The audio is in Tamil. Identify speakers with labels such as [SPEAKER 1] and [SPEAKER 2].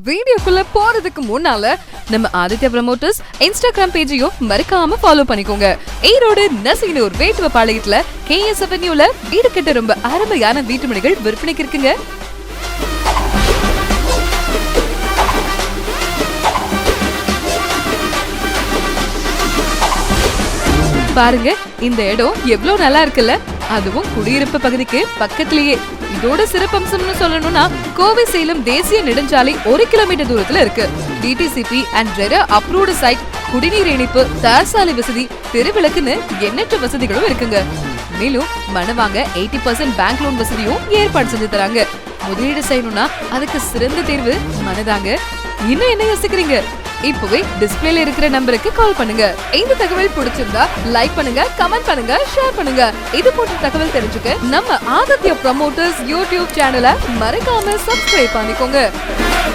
[SPEAKER 1] வீடியோக்குள்ள போறதுக்கு முன்னால நம்ம ஆதித்யா ப்ரமோட்டர்ஸ் இன்ஸ்டாகிராம் பேஜையும் மறக்காம ஃபாலோ பண்ணிக்கோங்க. ஈரோடு நசினூர் வேட்டுவ பாளையத்துல KS அவென்யூல வீடு கட்ட ரொம்ப அருமையான வீட்டு மனைகள் விற்பனைக்கு இருக்குங்க. பாருங்க, இந்த இடம் எவ்வளவு நல்லா இருக்குல்ல, அதுவும் குடியிருப்பு பகுதிக்கு பக்கத்திலேயே. இதோட சிறப்பம்சம்னு சொல்லணும்னா கோவை சேலம் தேசிய நெடுஞ்சாலை 1 கிலோமீட்டர் தூரத்துல இருக்கு. DTCP and RERA approved side, குடிநீர் இணைப்பு, தார்சாலை வசதி, தெருவிளக்குன்னு எண்ணற்ற வசதிகளும் இருக்குங்க. மேலும் மனவாங்க 80% பேங்க் லோன் வசதியும் ஏற்பாடு செஞ்சு தராங்க. முதலீடு செய்யணும்னா அதுக்கு சிறந்த தேர்வு மனதாங்க. இன்னும் என்ன யோசிக்கிறீங்க? இப்பவே டிஸ்பிளேல இருக்கிற நம்பருக்கு கால் பண்ணுங்க. இந்த தகவல் பிடிச்சிருந்தா லைக் பண்ணுங்க, கமெண்ட் பண்ணுங்க, ஷேர் பண்ணுங்க. இது போன்ற தகவல் தெரிஞ்சுக்க நம்ம ஆதித்யா ப்ரமோட்டர்ஸ் யூடியூப் சேனலை மறக்காம சப்ஸ்கிரைப் பண்ணிக்கோங்க.